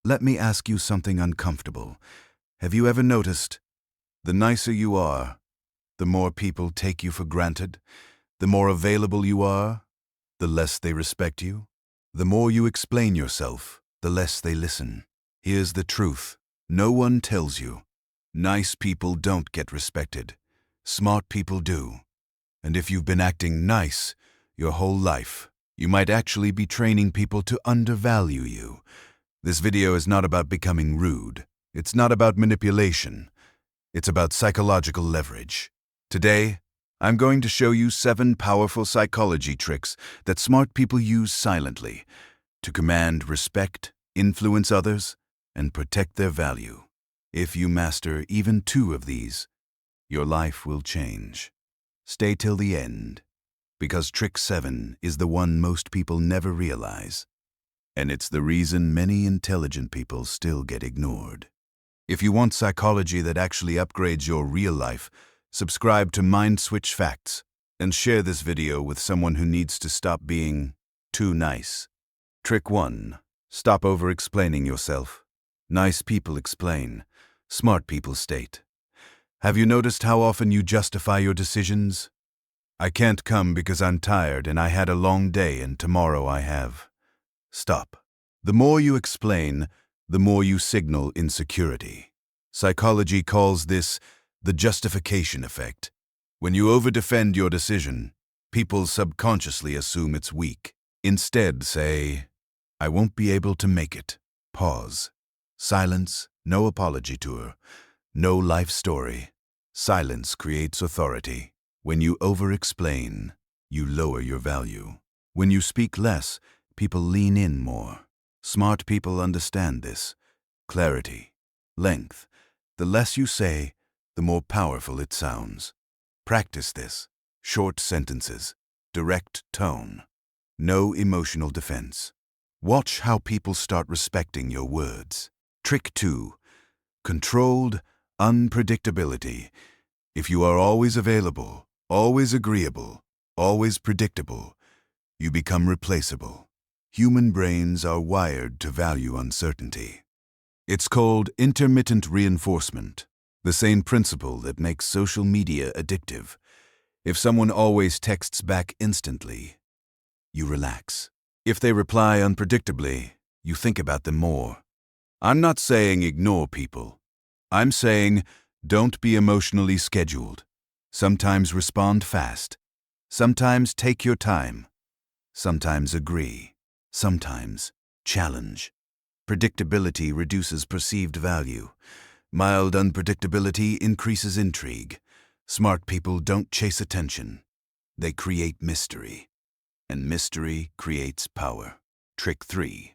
Let me ask you something uncomfortable. Have you ever noticed, the nicer you are, the more people take you for granted? The more available you are, the less they respect you? The more you explain yourself, the less they listen. Here's the truth. No one tells you. Nice people don't get respected. Smart people do. And if you've been acting nice your whole life, you might actually be training people to undervalue you. This video is not about becoming rude. It's not about manipulation. It's about psychological leverage. Today, I'm going to show you 7 powerful psychology tricks that smart people use silently to command respect, influence others, and protect their value. If you master even 2 of these, your life will change. Stay till the end, because trick 7 is the one most people never realize. And it's the reason many intelligent people still get ignored. If you want psychology that actually upgrades your real life, subscribe to Mind Switch Facts and share this video with someone who needs to stop being too nice. Trick 1. Stop over-explaining yourself. Nice people explain. Smart people state. Have you noticed how often you justify your decisions? I can't come because I'm tired and I had a long day and tomorrow I have. Stop. The more you explain, the more you signal insecurity. Psychology calls this the justification effect. When you over-defend your decision, people subconsciously assume it's weak. Instead, say, I won't be able to make it. Pause. Silence, no apology tour, no life story. Silence creates authority. When you over-explain, you lower your value. When you speak less, people lean in more. Smart people understand this. Clarity, length. The less you say, the more powerful it sounds. Practice this. Short sentences, direct tone, no emotional defense. Watch how people start respecting your words. Trick 2. Controlled unpredictability. If you are always available, always agreeable, always predictable, you become replaceable. Human brains are wired to value uncertainty. It's called intermittent reinforcement, the same principle that makes social media addictive. If someone always texts back instantly, you relax. If they reply unpredictably, you think about them more. I'm not saying ignore people. I'm saying don't be emotionally scheduled. Sometimes respond fast. Sometimes take your time. Sometimes agree. Sometimes challenge. Predictability reduces perceived value. Mild unpredictability increases intrigue. Smart people don't chase attention. They create mystery. And mystery creates power. Trick 3.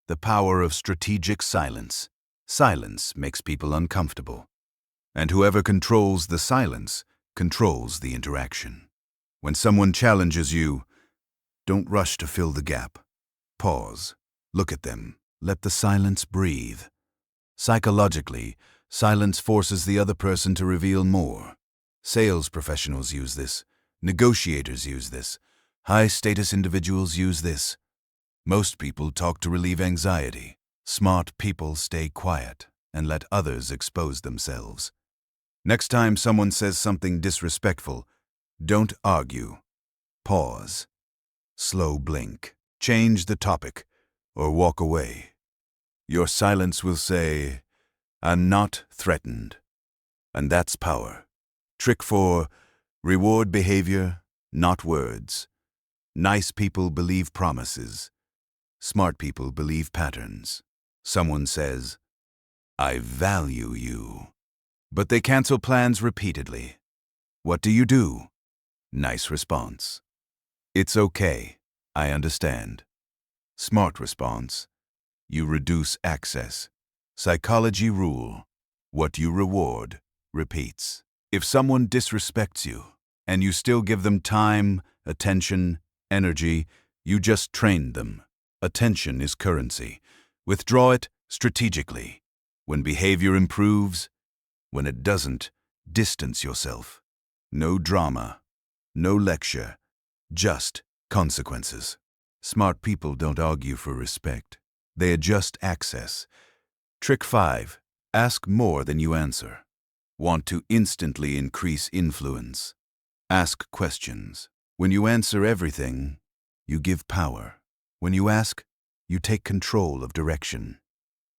The power of strategic silence. Silence makes people uncomfortable. And whoever controls the silence controls the interaction. When someone challenges you, don't rush to fill the gap. Pause. Look at them. Let the silence breathe. Psychologically, silence forces the other person to reveal more. Sales professionals use this. Negotiators use this. High-status individuals use this. Most people talk to relieve anxiety. Smart people stay quiet and let others expose themselves. Next time someone says something disrespectful, don't argue. Pause. Slow blink. Change the topic or walk away. Your silence will say, I'm not threatened. And that's power. Trick 4. Reward behavior, not words. Nice people believe promises. Smart people believe patterns. Someone says, I value you. But they cancel plans repeatedly. What do? Nice response. It's okay. I understand. Smart response. You reduce access. Psychology rule. What you reward repeats. If someone disrespects you, and you still give them time, attention, energy, you just trained them. Attention is currency. Withdraw it strategically. When behavior improves, when it doesn't, distance yourself. No drama, no lecture, just consequences. Smart people don't argue for respect. They adjust access. Trick 5. Ask more than you answer. Want to instantly increase influence? Ask questions. When you answer everything, you give power. When you ask, you take control of direction.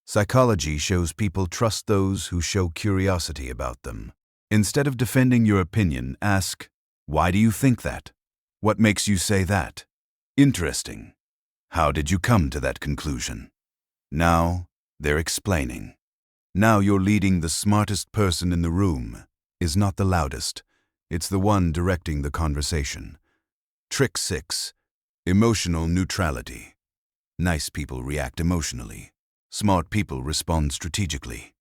Psychology shows people trust those who show curiosity about them. Instead of defending your opinion, ask, why do you think that? What makes you say that? Interesting. How did you come to that conclusion? Now, they're explaining. Now you're leading. The smartest person in the room is not the loudest. It's the one directing the conversation. Trick 6. Emotional neutrality. Nice people react emotionally. Smart people respond strategically.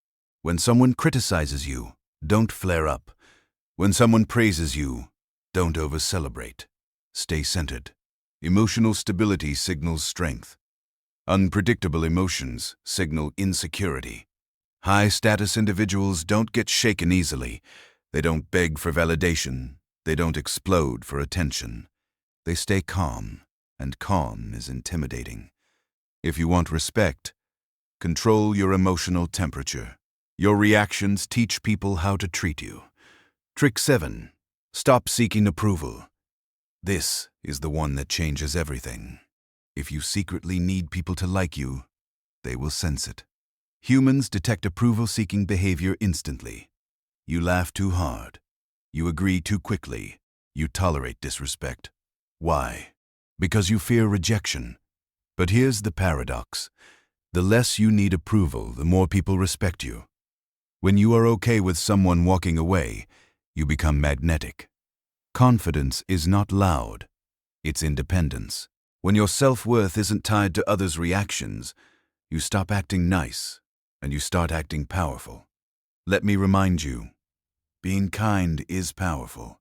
When someone criticizes you, don't flare up. When someone praises you, don't over-celebrate. Stay centered. Emotional stability signals strength. Unpredictable emotions signal insecurity. High-status individuals don't get shaken easily. They don't beg for validation. They don't explode for attention. They stay calm, and calm is intimidating. If you want respect, control your emotional temperature. Your reactions teach people how to treat you. Trick 7. Stop seeking approval. This is the one that changes everything. If you secretly need people to like you, they will sense it. Humans detect approval-seeking behavior instantly. You laugh too hard. You agree too quickly. You tolerate disrespect. Why? Because you fear rejection. But here's the paradox. The less you need approval, the more people respect you. When you are okay with someone walking away, you become magnetic. Confidence is not loud. It's independence. When your self-worth isn't tied to others' reactions, you stop acting nice and you start acting powerful. Let me remind you, being kind is powerful,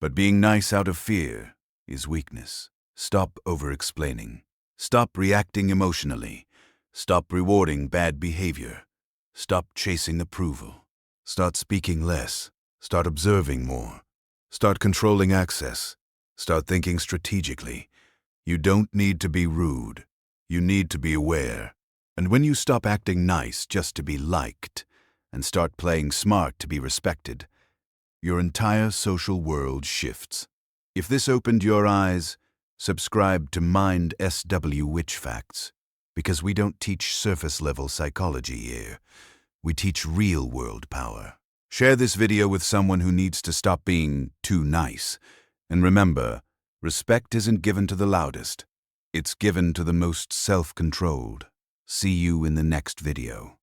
but being nice out of fear is weakness. Stop over-explaining. Stop reacting emotionally. Stop rewarding bad behavior. Stop chasing approval. Start speaking less. Start observing more. Start controlling access. Start thinking strategically. You don't need to be rude. You need to be aware. And when you stop acting nice just to be liked and start playing smart to be respected, your entire social world shifts. If this opened your eyes, subscribe to Mind SW Witch Facts, because we don't teach surface-level psychology here. We teach real-world power. Share this video with someone who needs to stop being too nice. And remember, respect isn't given to the loudest. It's given to the most self-controlled. See you in the next video.